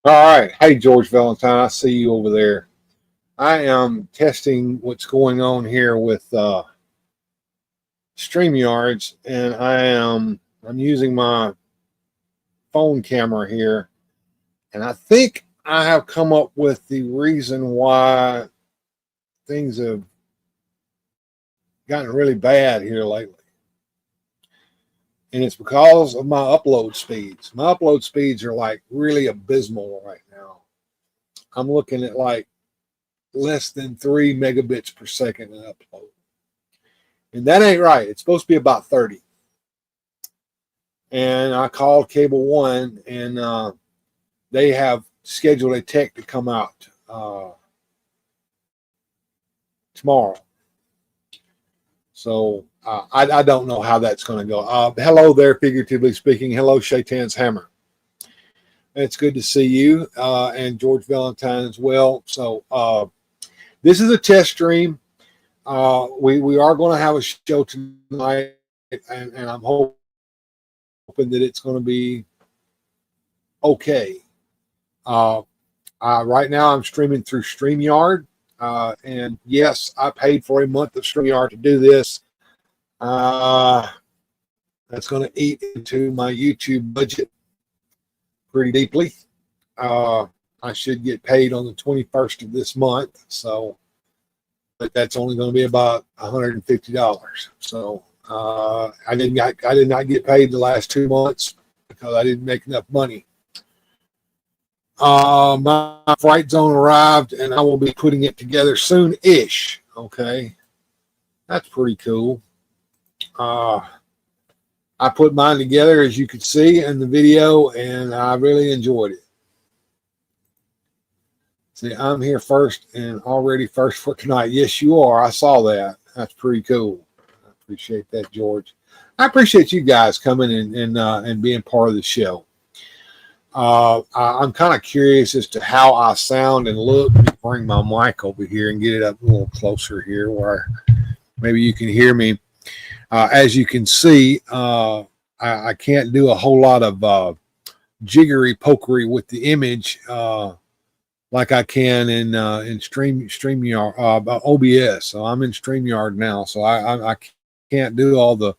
All right. Hey, George Valentine, I see you over there. I am testing what's going on here with streamyards, and I'm using my phone camera here, and I think I have come up with the reason why things have gotten really bad here lately. And it's because of my upload speeds. My upload speeds are like really abysmal right now. I'm looking at like less than 3 megabits per second in upload. And that ain't right. It's supposed to be about 30. And I called Cable One, and they have scheduled a tech to come out tomorrow. So I don't know how that's going to go. Hello there, figuratively speaking. Hello, Shaitan's Hammer. It's good to see you and George Valentine as well. So this is a test stream. We are going to have a show tonight, and I'm hoping that it's going to be okay. Right now, I'm streaming through StreamYard. And yes, I paid for a month of StreamYard to do this. That's going to eat into my YouTube budget pretty deeply. I should get paid on the 21st of this month. So, but that's only going to be about $150. So I did not get paid the last 2 months because I didn't make enough money. My Fright Zone arrived, and I will be putting it together soon-ish. Okay, that's pretty cool. I put mine together, as you could see in the video, and I really enjoyed it. See, I'm here first and already first for tonight. Yes, you are. I saw that. That's pretty cool. I appreciate that, George. I appreciate you guys coming and being part of the show. I'm kind of curious as to how I sound and look. Let me bring my mic over here and get it up a little closer here where maybe you can hear me. As you can see, I can't do a whole lot of jiggery pokery with the image like I can in StreamYard OBS. So I'm in StreamYard now, so I can't do all the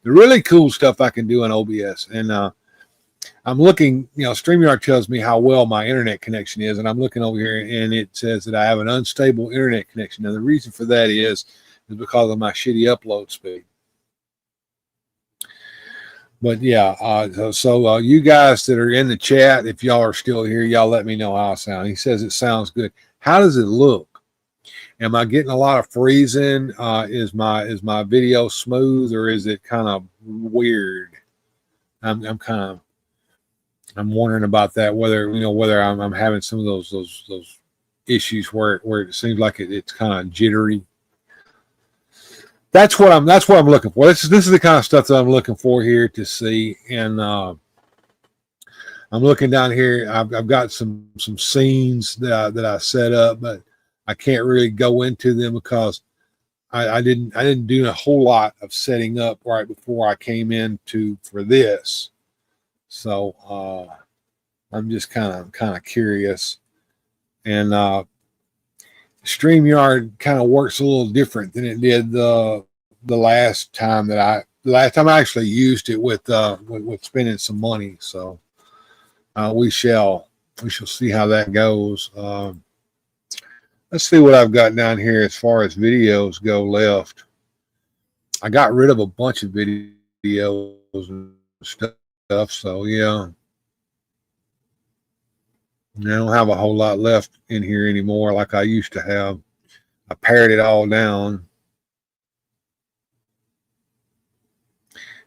really cool stuff I can do in OBS. And I'm looking, StreamYard tells me how well my internet connection is, and I'm looking over here, and it says that I have an unstable internet connection. Now, the reason for that is because of my shitty upload speed. But yeah, so you guys that are in the chat, if y'all are still here, y'all let me know how I sound. He says it sounds good. How does it look? Am I getting a lot of freezing? Is my video smooth, or is it kind of weird? I'm wondering about that. Whether I'm having some of those issues where it seems like it's kind of jittery. That's what I'm looking for. This is the kind of stuff that I'm looking for here to see. And I'm looking down here. I've got some scenes that I set up, but I can't really go into them because I didn't do a whole lot of setting up right before I came in for this. So I'm just kind of curious. And StreamYard kind of works a little different than it did the last time I actually used it with spending some money. So we shall see how that goes. Let's see what I've got down here as far as videos go left. I got rid of a bunch of videos and stuff. So yeah. I don't have a whole lot left in here anymore like I used to have. I pared it all down.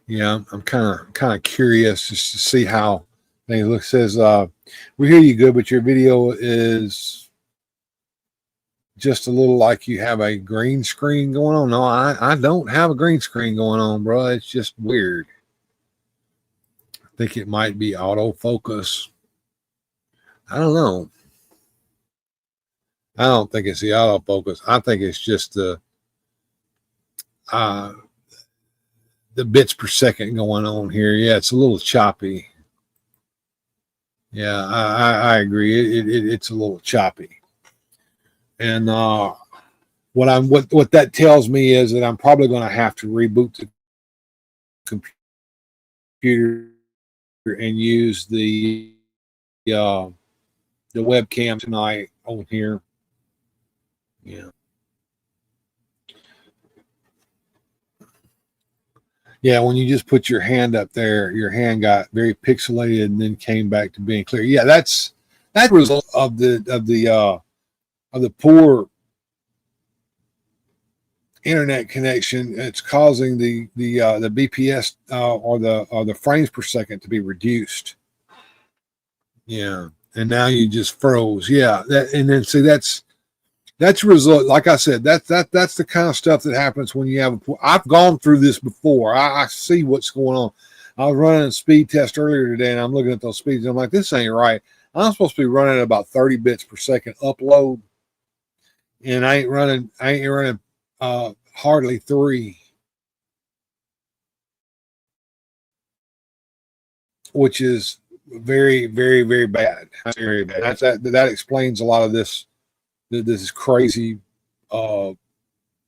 Yeah, I'm kind of curious just to see how things look. It says we hear you good, but your video is just a little like you have a green screen going on. No, I don't have a green screen going on, bro. It's just weird. I think it might be autofocus. I don't know. I don't think it's the autofocus. I think it's just the bits per second going on here. Yeah, it's a little choppy. Yeah, I agree. It's a little choppy. And what that tells me is that I'm probably going to have to reboot the computer and use uh, the webcam tonight on here. Yeah. Yeah, when you just put your hand up there, your hand got very pixelated and then came back to being clear. Yeah, that's the result of the poor internet connection. It's causing the BPS or the frames per second to be reduced. Yeah, and now you just froze. Yeah, and then see that's a result. Like I said, that's the kind of stuff that happens when you have a. I've gone through this before. I see what's going on. I was running a speed test earlier today, and I'm looking at those speeds. And I'm like, this ain't right. I'm supposed to be running at about 30 bits per second upload, and I ain't running. Hardly three, which is very, very, very bad. Very bad. That explains a lot of this. This is crazy. The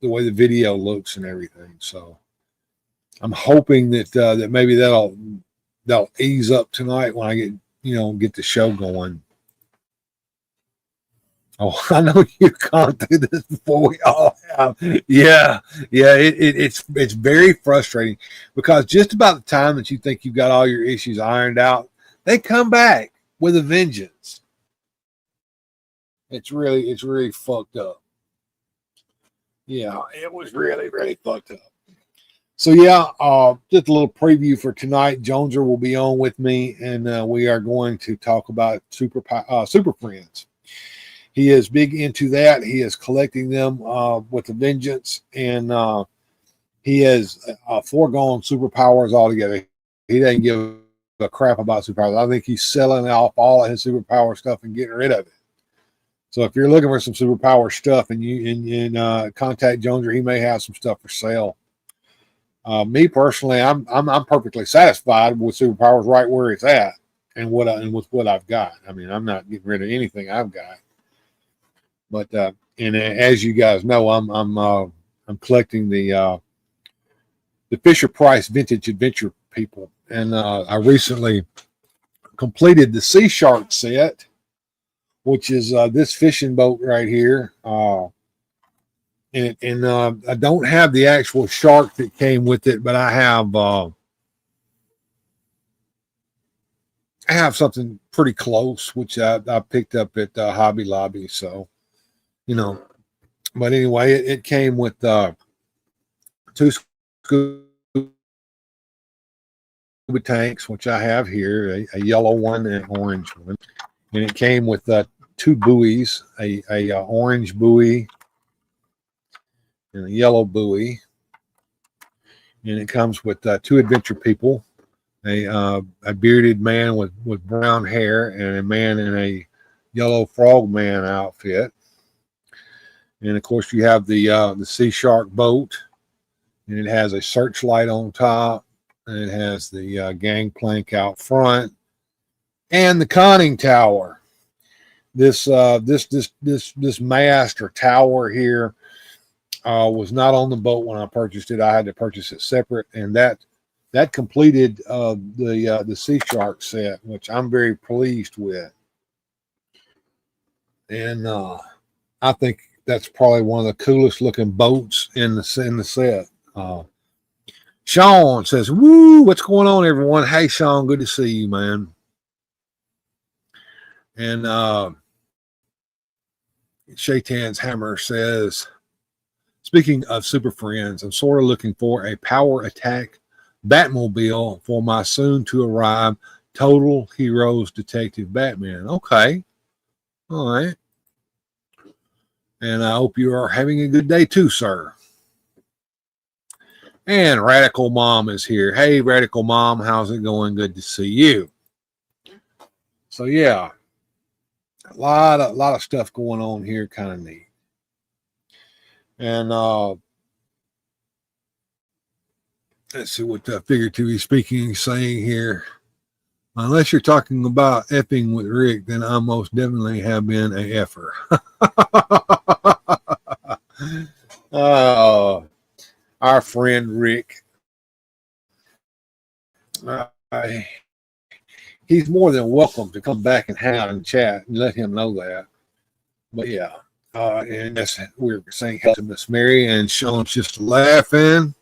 way the video looks and everything. So I'm hoping that maybe that'll ease up tonight when I get the show going. Oh, I know you've gone through this before. We all have. Yeah, yeah. It's very frustrating because just about the time that you think you've got all your issues ironed out, they come back with a vengeance. It's really fucked up. Yeah, it was really, really fucked up. So yeah, just a little preview for tonight. Joneser will be on with me, and we are going to talk about Super Friends. He is big into that. He is collecting them with a vengeance, and he has foregone superpowers altogether. He doesn't give a crap about superpowers. I think he's selling off all of his superpower stuff and getting rid of it. So if you're looking for some superpower stuff and you contact Joneser, he may have some stuff for sale. Me personally, I'm perfectly satisfied with superpowers right where it's at and with what I've got. I mean, I'm not getting rid of anything I've got. But and as you guys know, I'm collecting the Fisher Price Vintage Adventure people, and I recently completed the Sea Shark set, which is this fishing boat right here. And I don't have the actual shark that came with it, but I have something pretty close, which I picked up at Hobby Lobby. So, but anyway, it came with two scuba tanks, which I have here, a yellow one and an orange one, and it came with two buoys, a orange buoy and a yellow buoy, and it comes with two adventure people, a bearded man with brown hair and a man in a yellow frogman outfit. And of course, you have the Sea Shark boat, and it has a searchlight on top, and it has the gangplank out front, and the conning tower. This mast or tower here was not on the boat when I purchased it. I had to purchase it separate, and that completed the Sea Shark set, which I'm very pleased with. And I think that's probably one of the coolest looking boats in the set. Sean says, "Woo! What's going on, everyone? Hey, Sean, good to see you, man." And Shaitan's Hammer says, "Speaking of Super Friends, I'm sort of looking for a power attack Batmobile for my soon to arrive Total Heroes Detective Batman." Okay, all right. And I hope you are having a good day too, sir. And Radical Mom is here. Hey, Radical Mom, how's it going? Good to see you. So yeah, a lot of stuff going on here, kind of neat. And let's see what figuratively speaking is saying here. Unless you're talking about effing with Rick, then I most definitely have been a effer. Oh, our friend Rick. He's more than welcome to come back and hang out and chat and let him know that. But yeah, and yes, we're saying hello to Miss Mary, and Sean's just laughing.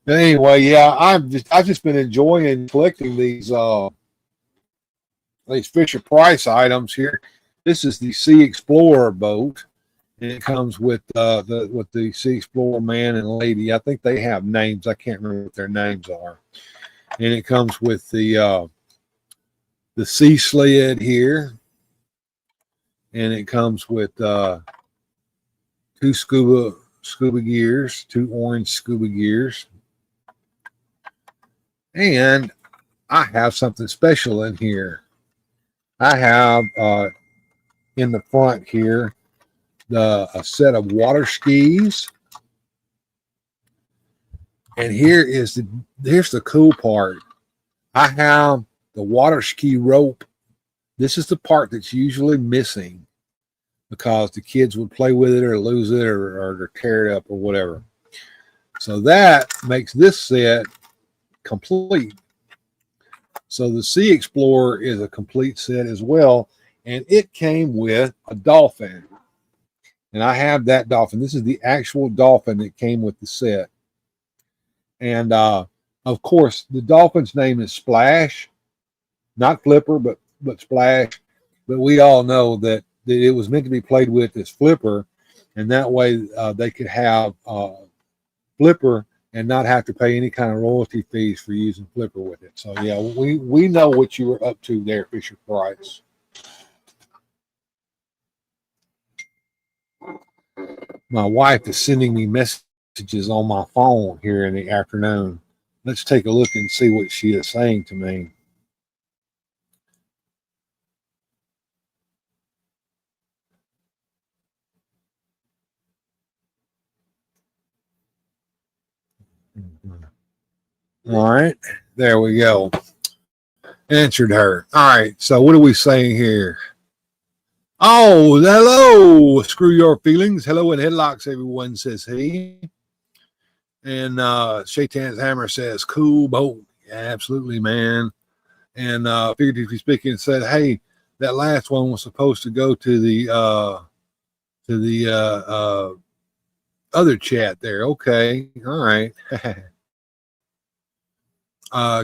But anyway, yeah, I've just been enjoying collecting these Fisher Price items here. This is the Sea Explorer boat, and it comes with the Sea Explorer man and lady. I think they have names. I can't remember what their names are. And it comes with the sea sled here, and it comes with two scuba gears, two orange scuba gears, and I have something special in here. I have in the front here a set of water skis, and here's the cool part. I have the water ski rope. This is the part that's usually missing because the kids would play with it or lose it or tear it up or whatever. So that makes this set complete. So the Sea Explorer is a complete set as well, and it came with a dolphin. And I have that dolphin. This is the actual dolphin that came with the set. And of course, the dolphin's name is Splash, not Flipper, but Splash. But we all know that it was meant to be played with as Flipper, and that way they could have Flipper and not have to pay any kind of royalty fees for using Flipper with it. So yeah, we know what you were up to there, Fisher Price. My wife is sending me messages on my phone here in the afternoon. Let's take a look and see what she is saying to me. All right, there we go. Answered her. All right, so what are we saying here? Oh, hello. Screw your feelings. Hello in headlocks, everyone, says he. And Shaitan's Hammer says, cool boat. Yeah, absolutely, man. And figuratively speaking, said, hey, that last one was supposed to go to the other chat there. Okay. All right.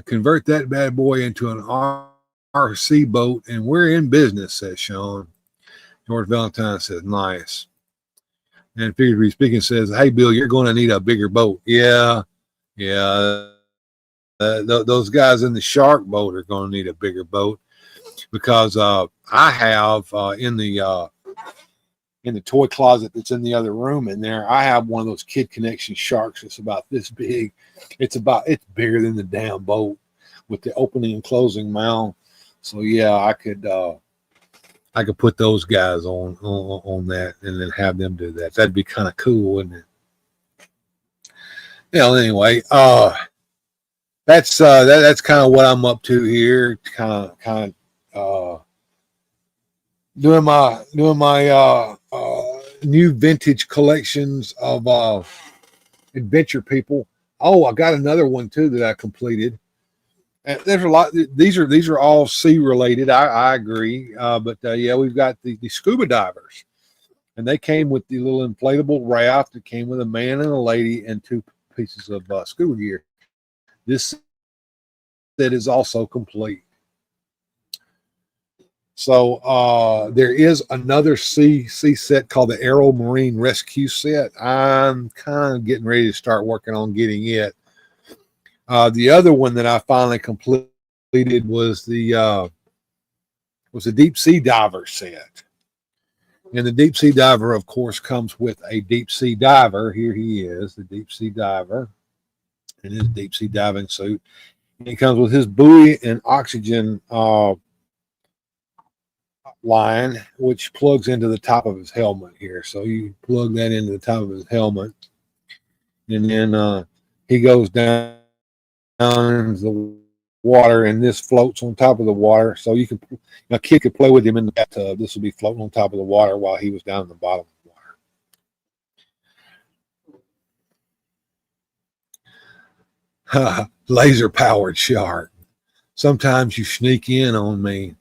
Convert that bad boy into an RC boat, and we're in business, says Sean. George Valentine says, nice. And figuratively speaking says, hey, Bill, you're going to need a bigger boat. Yeah. Those guys in the shark boat are going to need a bigger boat because I have in the toy closet that's in the other room in there, I have one of those Kid Connection sharks that's about this big. It's bigger than the damn boat with the opening and closing mouth. So yeah, I could put those guys on that and then have them do that. That'd be kind of cool, wouldn't it? Anyway, that's kind of what I'm up to here. Kind of doing my new vintage collections of adventure people. Oh, I got another one too that I completed. And there's a lot. These are all sea related. I agree. But yeah, we've got the scuba divers, and they came with the little inflatable raft. It came with a man and a lady and two pieces of scuba gear. This set is also complete. So there is another sea set called the Aero Marine Rescue set. I'm kind of getting ready to start working on getting it. The other one that I finally completed was the deep sea diver set. And the deep sea diver, of course, comes with a deep sea diver. Here he is, the deep sea diver, in his deep sea diving suit. And he comes with his buoy and oxygen line, which plugs into the top of his helmet here. So you plug that into the top of his helmet, and then he goes down into the water, and this floats on top of the water. So you can, a kid could play with him in the bathtub. This would be floating on top of the water while he was down in the bottom of the water. Laser powered shark. Sometimes you sneak in on me.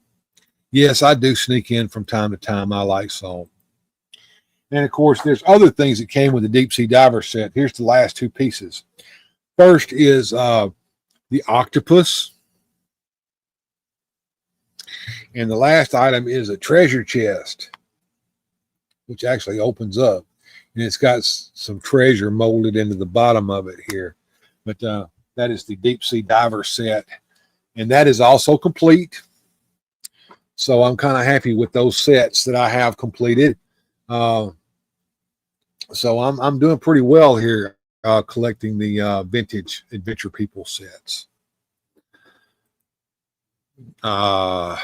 Yes, I do sneak in from time to time. I like salt. And of course, there's other things that came with the deep sea diver set. Here's the last two pieces. First is the octopus. And the last item is a treasure chest, which actually opens up. And it's got some treasure molded into the bottom of it here. But that is the deep sea diver set. And that is also complete. So I'm kind of happy with those sets that I have completed. So I'm doing pretty well here collecting the vintage Adventure People sets. What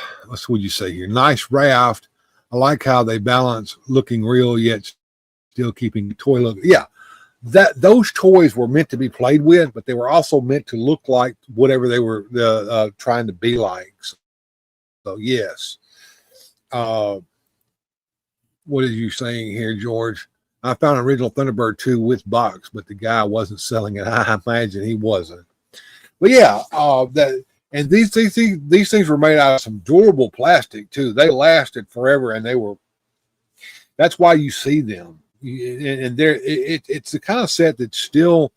would you say here? Nice raft. I like how they balance looking real yet still keeping the toy look. Yeah, those toys were meant to be played with, but they were also meant to look like whatever they were trying to be like. So yes. What are you saying here, George? I found an original Thunderbird 2 with box, but the guy wasn't selling it. I imagine he wasn't. But yeah, and these things were made out of some durable plastic too. They lasted forever, and that's why you see them. And it's the kind of set that's still,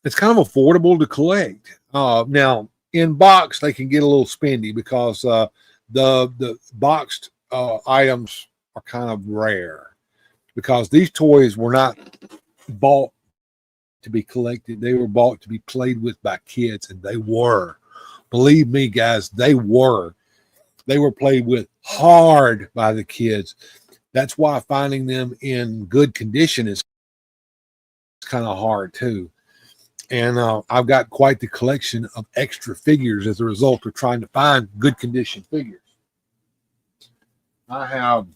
it's kind of affordable to collect. Now in box they can get a little spendy because the boxed items are kind of rare, because these toys were not bought to be collected. They were bought to be played with by kids, and they were. Believe me, guys, they were played with hard by the kids. That's why finding them in good condition is kind of hard too. And I've got quite the collection of extra figures as a result of trying to find good condition figures. I have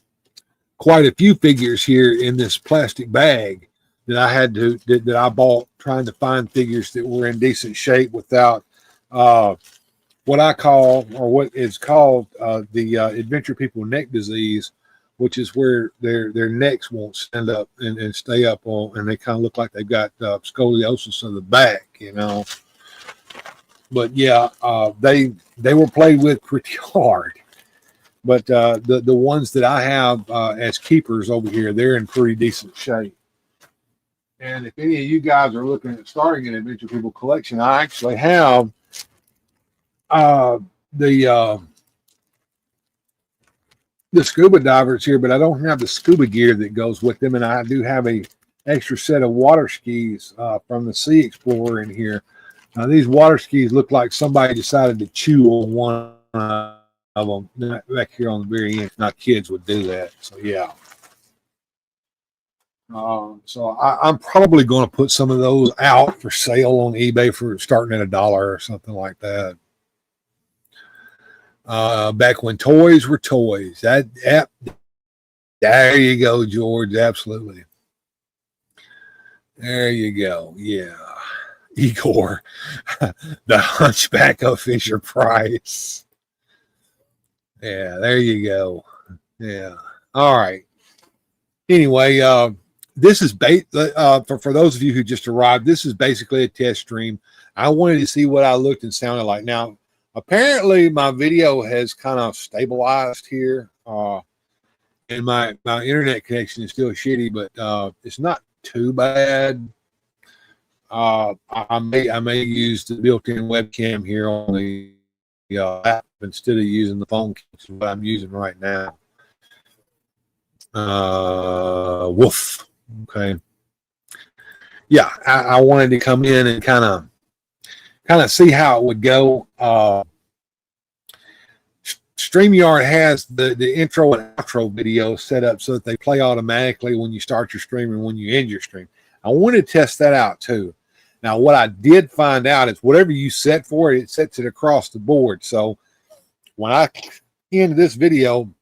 quite a few figures here in this plastic bag that I had to that I bought trying to find figures that were in decent shape without what I call, or what is called, the Adventure People neck disease, which is where their necks won't stand up and stay up on, and they kind of look like they've got scoliosis of the back, you know. But yeah, they were played with pretty hard. But the ones that I have as keepers over here, they're in pretty decent shape. And if any of you guys are looking at starting an Adventure People collection, I actually have the scuba divers here, but I don't have the scuba gear that goes with them. And I do have a extra set of water skis from the Sea Explorer in here. Now, these water skis look like somebody decided to chew on one of them back here on the very end. Not kids would do that. So yeah. So I'm probably going to put some of those out for sale on eBay for starting at $1 or something like that. Back when toys were toys. There you go, George. Absolutely. There you go. Yeah. Igor, the Hunchback of Fisher Price. Yeah, there you go. Yeah. All right. Anyway, this is for those of you who just arrived, this is basically a test stream. I wanted to see what I looked and sounded like. Now, apparently my video has kind of stabilized here. And my internet connection is still shitty, but it's not too bad. I may use the built-in webcam here on the app instead of using the phone, which is what I'm using right now. Woof. Okay. Yeah, I wanted to come in and kind of see how it would go. StreamYard has the intro and outro video set up so that they play automatically when you start your stream and when you end your stream. I wanted to test that out too. Now, what I did find out is whatever you set for it, it sets it across the board. So when I end this video,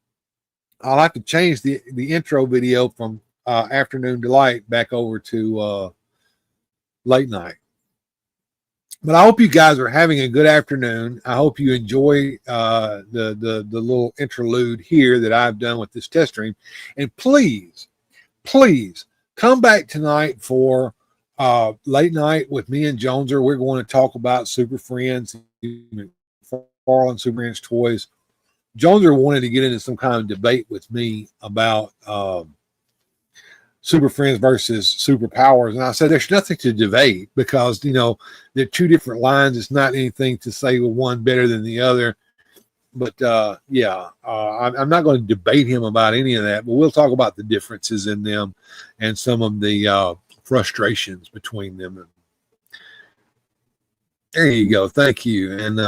I'll have to change the intro video from Afternoon Delight back over to Late Night. But I hope you guys are having a good afternoon. I hope you enjoy the little interlude here that I've done with this test stream. And please come back tonight for late night with me and Joneser. We're going to talk about Super Friends, McFarlane Super Friends toys. Joneser wanted to get into some kind of debate with me about Super Friends versus Superpowers, and I said there's nothing to debate because they're two different lines. It's not anything to say one better than the other. But I'm not going to debate him about any of that. But we'll talk about the differences in them and some of the frustrations between them. There you go. Thank you. And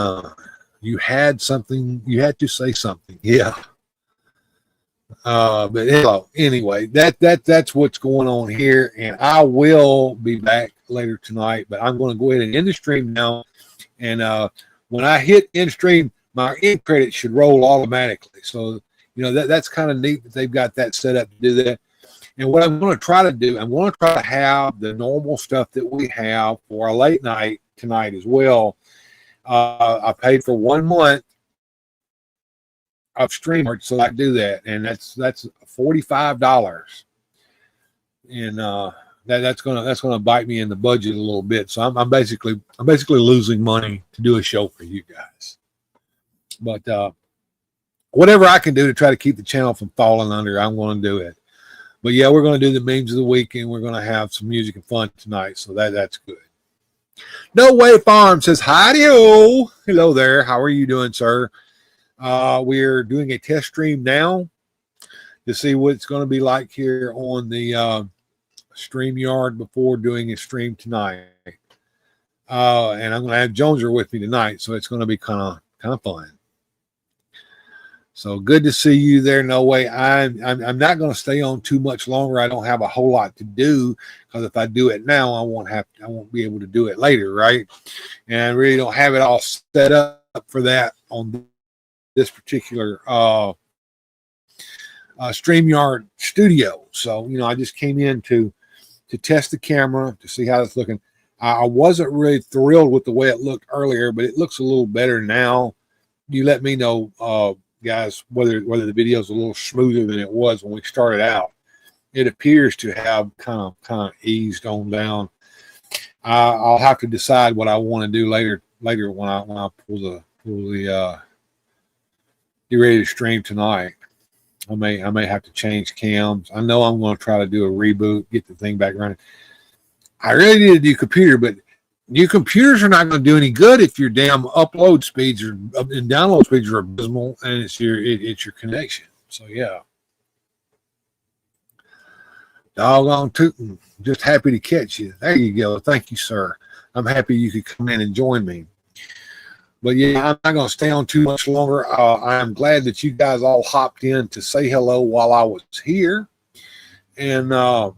you had something. You had to say something. Yeah. But anyway, that's what's going on here, and I will be back later tonight. But I'm going to go ahead and end the stream now. And when I hit end stream, my end credits should roll automatically. So that's kind of neat that they've got that set up to do that. And what I'm going to try to do, I'm going to try to have the normal stuff that we have for our late night tonight as well. I paid for 1 month of StreamYard, so I do that, and that's $45, and that's gonna bite me in the budget a little bit. So I'm basically losing money to do a show for you guys. But whatever I can do to try to keep the channel from falling under, I'm going to do it. But yeah, we're going to do the memes of the week, and we're going to have some music and fun tonight. So that's good. No Way Farm says hi-de-o. Hello there. How are you doing, sir? We're doing a test stream now to see what it's going to be like here on the StreamYard before doing a stream tonight. And I'm going to have Joneser with me tonight, so it's going to be kind of fun. So good to see you there. No Way. I'm not going to stay on too much longer. I don't have a whole lot to do because if I do it now, I won't be able to do it later, right? And I really don't have it all set up for that on this particular StreamYard studio. So I just came in to test the camera to see how it's looking. I wasn't really thrilled with the way it looked earlier, but it looks a little better now. You let me know, guys, whether the video is a little smoother than it was when we started out. It appears to have kind of eased on down. I'll have to decide what I want to do later when I pull the get ready to stream tonight. I may have to change cams. I know I'm going to try to do a reboot, get the thing back running. I really need a new computer, but new computers are not going to do any good if your damn upload speeds and download speeds are abysmal, and it's your connection. So yeah. Doggone tootin'. Just happy to catch you. There you go. Thank you, sir. I'm happy you could come in and join me. But yeah, I'm not going to stay on too much longer. I'm glad that you guys all hopped in to say hello while I was here. And I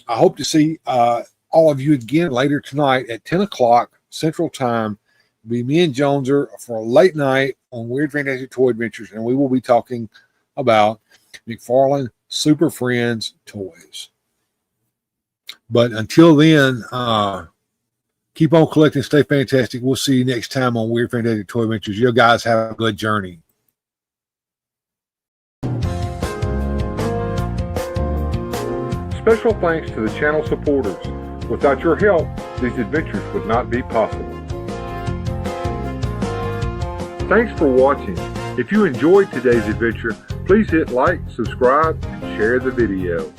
hope to see all of you again later tonight at 10 o'clock Central Time. It'll be me and Joneser for a late night on Weird Fantastic Toy Adventures. And we will be talking about McFarlane Super Friends toys. But until then, keep on collecting. Stay fantastic. We'll see you next time on Weird Fantastic Toy Adventures. You guys have a good journey. Special thanks to the channel supporters. Without your help, these adventures would not be possible. Thanks for watching. If you enjoyed today's adventure, please hit like, subscribe, and share the video.